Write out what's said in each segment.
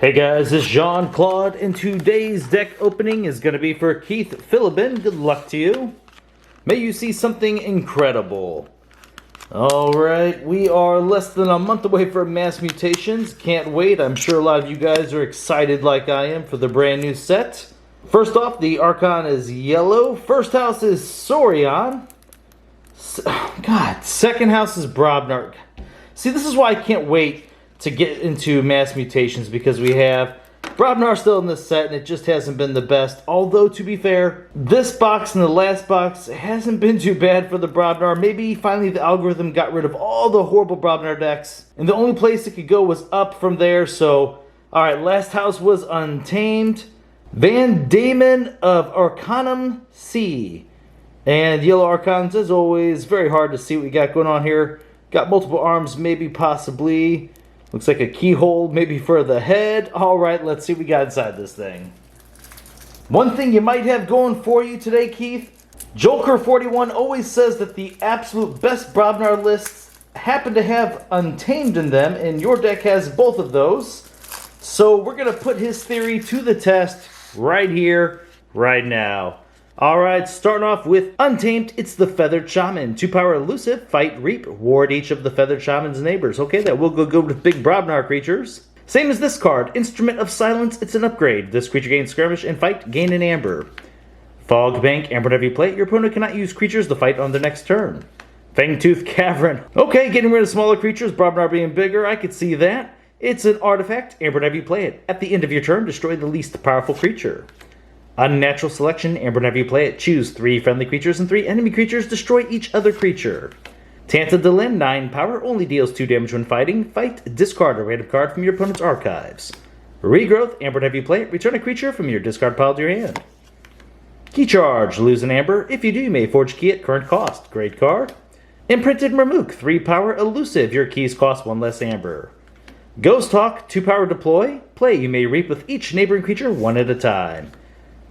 Hey guys, this is Jean Claude, and today's deck opening is going to be for Keith Philliben. Good luck to you. May you see something incredible. Alright, we are less than a month away from Mass Mutations. Can't wait. I'm sure a lot of you guys are excited like I am for the brand new set. First off, the Archon is yellow. First house is Saurian. God, second house is Brobnar. See, this is why I can't wait to get into Mass Mutations, because we have Brobnar still in this set and it just hasn't been the best. Although, to be fair, this box and the last box hasn't been too bad for the Brobnar. Maybe finally the algorithm got rid of all the horrible Brobnar decks and the only place it could go was up from there. So, alright, last house was Untamed. Van Damon of Arcanum C. And Yellow Archons, as always, very hard to see what we got going on here. Got multiple arms, maybe, possibly. Looks like a keyhole, maybe for the head. Alright, let's see what we got inside this thing. One thing you might have going for you today, Keith. Joker41 always says that the absolute best Brobnar lists happen to have Untamed in them, and your deck has both of those. So we're going to put his theory to the test right here, right now. Alright, starting off with Untamed, it's the Feathered Shaman. 2-power elusive, fight, reap, ward each of the Feathered Shaman's neighbors. Okay, that will go good with big Brobnar creatures. Same as this card, Instrument of Silence, it's an upgrade. This creature gains skirmish and fight, gain an amber. Fog Bank, amber whenever you play it, your opponent cannot use creatures to fight on their next turn. Fangtooth Cavern. Okay, getting rid of smaller creatures, Brobnar being bigger, I could see that. It's an artifact, amber whenever you play it. At the end of your turn, destroy the least powerful creature. Unnatural Selection, amber whenever you play it. Choose 3 friendly creatures and 3 enemy creatures. Destroy each other creature. Tanta Delin, 9 power, only deals 2 damage when fighting. Fight, discard a random card from your opponent's archives. Regrowth, amber whenever you play it. Return a creature from your discard pile to your hand. Key Charge, lose an amber. If you do, you may forge key at current cost. Great card. Imprinted Marmook, 3 power, elusive. Your keys cost 1 less amber. Ghost Hawk, 2 power, deploy. Play, you may reap with each neighboring creature 1 at a time.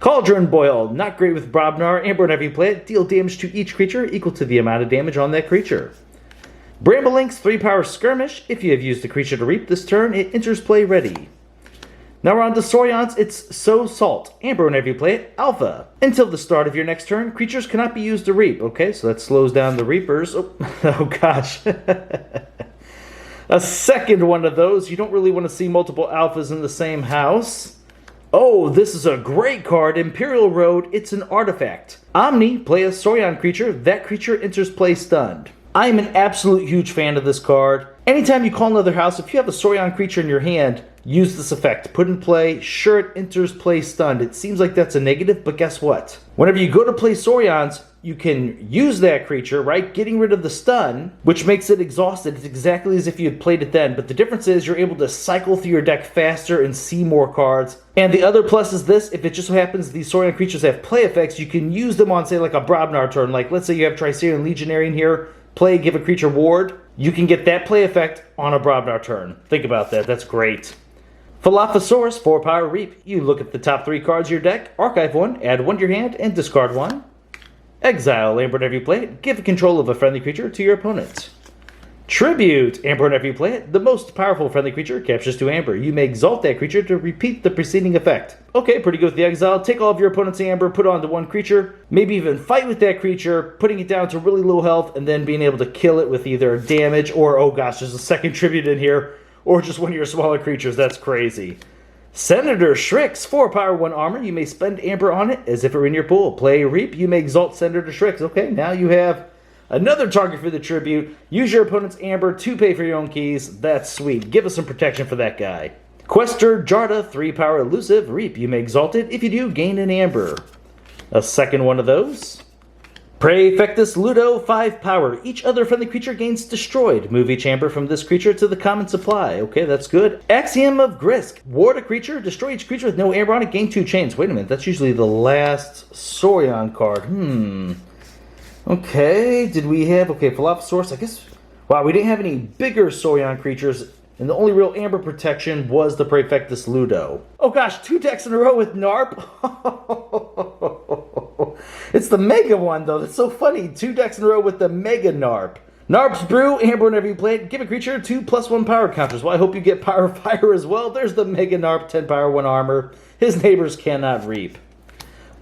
Cauldron Boil, not great with Brobnar, amber whenever you play it, deal damage to each creature equal to the amount of damage on that creature. Bramblelink's 3-power Skirmish, if you have used a creature to reap this turn, it enters play ready. Now we're on to Saurians, it's So Salt, amber whenever you play it, alpha. Until the start of your next turn, creatures cannot be used to reap. Okay, so that slows down the reapers. Oh, oh gosh. A second one of those, you don't really want to see multiple alphas in the same house. Oh, this is a great card, Imperial Road, it's an artifact. Omni, play a Saurian creature, that creature enters play stunned. I am an absolute huge fan of this card. Anytime you call another house, if you have a Saurian creature in your hand, use this effect. Put in play, sure it enters play stunned. It seems like that's a negative, but guess what? Whenever you go to play Saurians, you can use that creature, right? Getting rid of the stun, which makes it exhausted. It's exactly as if you had played it then, but the difference is you're able to cycle through your deck faster and see more cards. And the other plus is this, if it just so happens these Saurian creatures have play effects, you can use them on, say, like a Brobnar turn. Like, let's say you have Tricerian Legionary in here, play, give a creature ward. You can get that play effect on a Brobnar turn. Think about that, that's great. Falaphosaurus, 4-power reap. You look at the top 3 cards of your deck, archive 1, add 1 to your hand, and discard 1. Exile, amber whenever you play it. Give control of a friendly creature to your opponent. Tribute, amber whenever you play it. The most powerful friendly creature captures 2 amber. You may exalt that creature to repeat the preceding effect. Okay, pretty good with the exile. Take all of your opponent's amber, put it onto 1 creature. Maybe even fight with that creature, putting it down to really low health, and then being able to kill it with either damage or, oh gosh, there's a second tribute in here, or just one of your smaller creatures. That's crazy. Senator Shrix, 4-power, 1 armor. You may spend amber on it as if it were in your pool. Play reap, you may exalt Senator Shrix. Okay, now you have another target for the tribute. Use your opponent's amber to pay for your own keys. That's sweet. Give us some protection for that guy. Quester Jarda, 3-power elusive. Reap, you may exalt it. If you do, gain an amber. A second one of those. Praefectus Ludo, 5-power. Each other friendly creature gains destroyed. Move each amber from this creature to the common supply. Okay, that's good. Axiom of Grisk. Ward a creature, destroy each creature with no amber on it, gain 2 chains. Wait a minute, that's usually the last Saurian card. Okay, did we have... Okay, Falaphosaurus, I guess... Wow, we didn't have any bigger Saurian creatures, and the only real amber protection was the Praefectus Ludo. Oh gosh, 2 decks in a row with NARP? It's the Mega one, though. That's so funny. 2 decks in a row with the Mega NARP. Narp's Brew, Amber whenever you play it. Give a creature 2+1 power counters. Well, I hope you get Power Fire as well. There's the Mega Narp, 10 power, 1 armor. His neighbors cannot reap.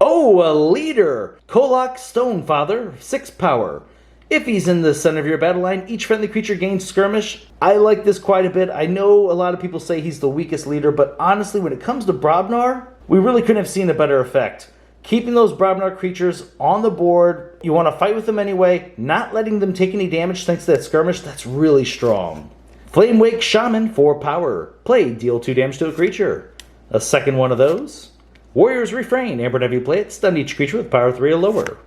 Oh, a leader. Kolak Stonefather, 6 power. If he's in the center of your battle line, each friendly creature gains skirmish. I like this quite a bit. I know a lot of people say he's the weakest leader, but honestly, when it comes to Brobnar, we really couldn't have seen a better effect. Keeping those Brobnar creatures on the board, you want to fight with them anyway, not letting them take any damage thanks to that skirmish, that's really strong. Flame Wake Shaman, 4 power. Play, deal 2 damage to a creature. A second one of those. Warrior's Refrain, Amber whenever you play it, stun each creature with power 3 or lower.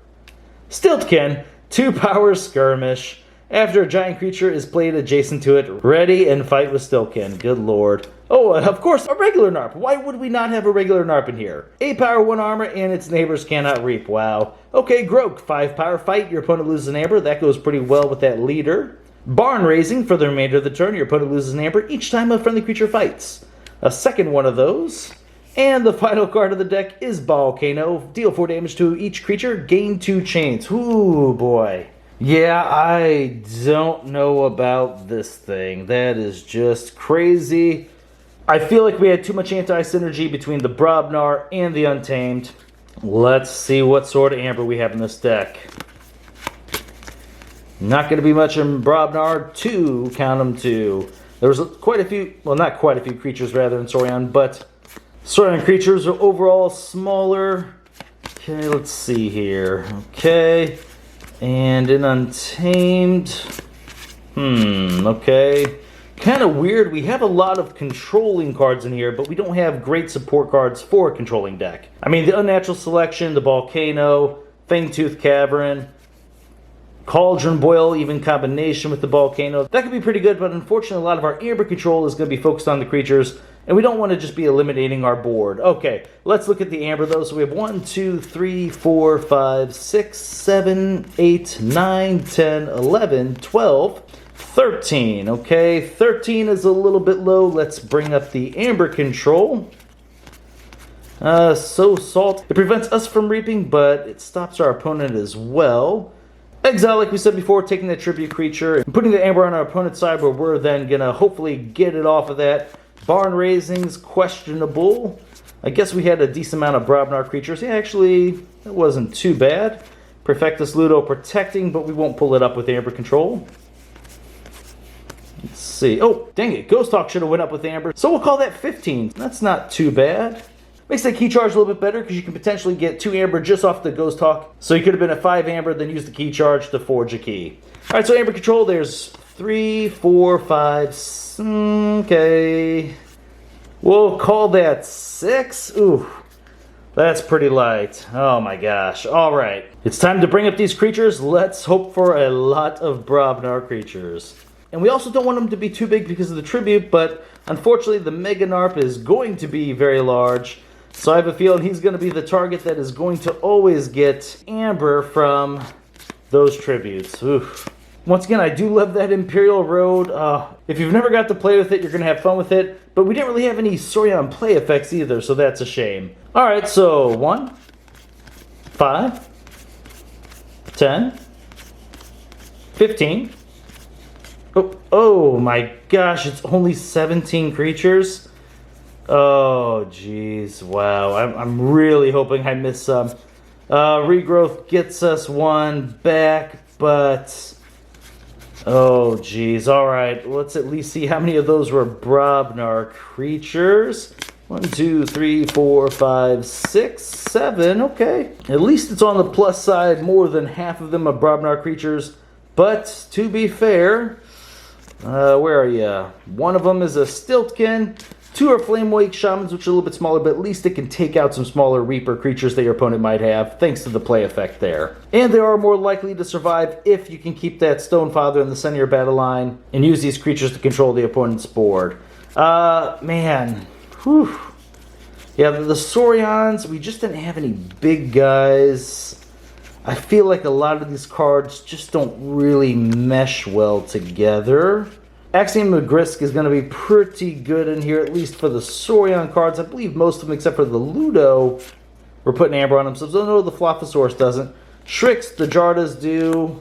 Stiltkin, 2 power skirmish. After a giant creature is played adjacent to it, ready and fight with Stiltkin. Good lord. Oh, and of course, a regular Narp. Why would we not have a regular Narp in here? 8 power, 1 armor, and its neighbors cannot reap. Wow. Okay, Groke, 5 power fight. Your opponent loses an amber. That goes pretty well with that leader. Barn Raising, for the remainder of the turn, your opponent loses an amber each time a friendly creature fights. A second one of those. And the final card of the deck is Volcano. Deal 4 damage to each creature, gain 2 chains. Ooh, boy. Yeah, I don't know about this thing. That is just crazy. I feel like we had too much anti-synergy between the Brobnar and the Untamed. Let's see what sort of amber we have in this deck. Not going to be much in Brobnar. 2, count them 2. There was quite a few, well, not quite a few creatures rather in Saurian, but Saurian creatures are overall smaller. Okay, let's see here. Okay. And in Untamed, okay. Kind of weird, we have a lot of controlling cards in here, but we don't have great support cards for a controlling deck. I mean, the Unnatural Selection, the Volcano, Fangtooth Cavern, Cauldron Boil, even combination with the Volcano. That could be pretty good, but unfortunately a lot of our amber control is going to be focused on the creatures, and we don't want to just be eliminating our board. Okay, let's look at the amber though. So we have 1, 2, 3, 4, 5, 6, 7, 8, 9, 10, 11, 12, 13. Okay, 13 is a little bit low. Let's bring up the amber control. So Salt. It prevents us from reaping, but it stops our opponent as well. Exile, like we said before, taking that tribute creature and putting the amber on our opponent's side where we're then going to hopefully get it off of that. Barn Raisings, questionable. I guess we had a decent amount of Brobnar creatures. Yeah, actually, that wasn't too bad. Perfectus Ludo protecting, but we won't pull it up with amber control. Let's see. Oh, dang it. Ghost Hawk should have went up with amber. So we'll call that 15. That's not too bad. Makes that key charge a little bit better because you can potentially get 2 amber just off the Ghost Hawk. So you could have been at 5 amber, then use the key charge to forge a key. All right, so amber control, there's 3, 4, 5, okay. We'll call that 6. Ooh, that's pretty light. Oh my gosh. All right, it's time to bring up these creatures. Let's hope for a lot of Brobnar creatures. And we also don't want them to be too big because of the tribute, but unfortunately the Mega Narp is going to be very large. So I have a feeling he's going to be the target that is going to always get amber from those tributes. Oof. Once again, I do love that Imperial Road. If you've never got to play with it, you're going to have fun with it. But we didn't really have any Saurian play effects either, so that's a shame. Alright, so 1, 5, 10, 15. Oh my gosh, it's only 17 creatures? Oh, jeez, wow. I'm really hoping I missed some. Regrowth gets us 1 back, but... oh, jeez. All right, let's at least see how many of those were Brobnar creatures. 1, 2, 3, 4, 5, 6, 7. Okay. At least it's on the plus side. More than half of them are Brobnar creatures. But, to be fair, where are you? One of them is a Stiltkin. 2 are Flame Wake Shamans, which are a little bit smaller, but at least it can take out some smaller Reaper creatures that your opponent might have, thanks to the play effect there. And they are more likely to survive if you can keep that Stonefather in the center of your battle line and use these creatures to control the opponent's board. Man. Whew. Yeah, the Saurians, we just didn't have any big guys. I feel like a lot of these cards just don't really mesh well together. Axiom Magrisk is going to be pretty good in here, at least for the Saurian cards. I believe most of them, except for the Ludo, we're putting amber on them. So no, the Flophosaurus doesn't. Shrix, the Jardas do.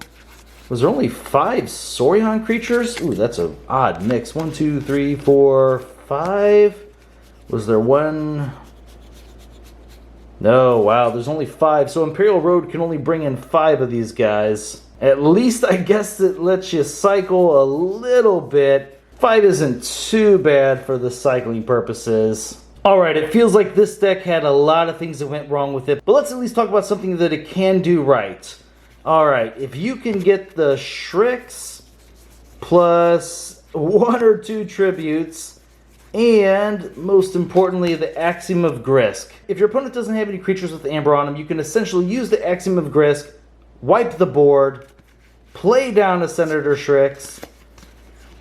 Was there only 5 Saurian creatures? Ooh, that's an odd mix. 1, 2, 3, 4, 5. Was there one? No, wow, there's only 5. So Imperial Road can only bring in 5 of these guys. At least I guess it lets you cycle a little bit. 5 isn't too bad for the cycling purposes. Alright, it feels like this deck had a lot of things that went wrong with it, but let's at least talk about something that it can do right. Alright, if you can get the Shrix plus 1 or 2 tributes, and most importantly, the Axiom of Grisk. If your opponent doesn't have any creatures with Amber on them, you can essentially use the Axiom of Grisk, wipe the board, play down a Senator Shrix,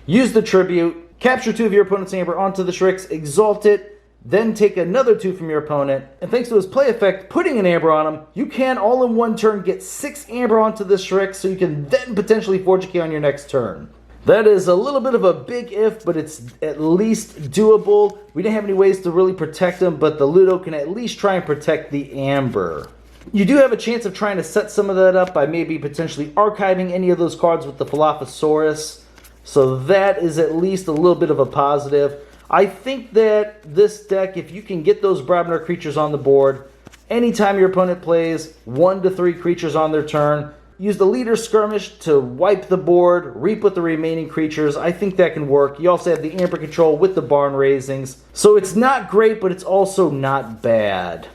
use the tribute, capture 2 of your opponent's Amber onto the Shrix, exalt it, then take another 2 from your opponent, and thanks to his play effect, putting an Amber on him, you can all in one turn get 6 Amber onto the Shrix, so you can then potentially forge a key on your next turn. That is a little bit of a big if, but it's at least doable. We didn't have any ways to really protect him, but the Ludo can at least try and protect the Amber. You do have a chance of trying to set some of that up by maybe potentially archiving any of those cards with the Falaphosaurus, so that is at least a little bit of a positive. I think that this deck, if you can get those Brobnar creatures on the board, anytime your opponent plays 1 to 3 creatures on their turn, use the Leader Skirmish to wipe the board, reap with the remaining creatures. I think that can work. You also have the Amber control with the Barn Raisings. So it's not great, but it's also not bad.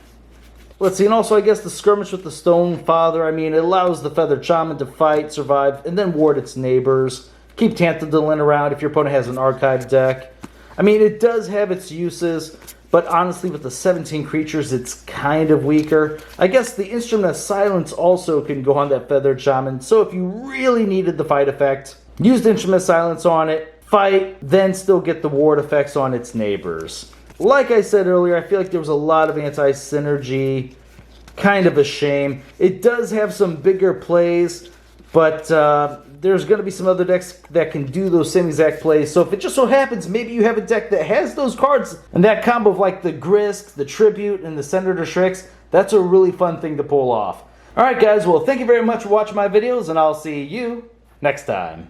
Let's see, and also I guess the Skirmish with the Stone Father, I mean, it allows the Feathered Shaman to fight, survive, and then ward its neighbors. Keep Tantadolin around if your opponent has an archive deck. I mean, it does have its uses, but honestly, with the 17 creatures, it's kind of weaker. I guess the Instrument of Silence also can go on that Feathered Shaman, so if you really needed the fight effect, use the Instrument of Silence on it, fight, then still get the ward effects on its neighbors. Like I said earlier, I feel like there was a lot of anti-synergy. Kind of a shame. It does have some bigger plays, but there's going to be some other decks that can do those same exact plays. So if it just so happens, maybe you have a deck that has those cards, and that combo of like the Grisk, the Tribute, and the Senator Shrix, that's a really fun thing to pull off. Alright guys, well thank you very much for watching my videos, and I'll see you next time.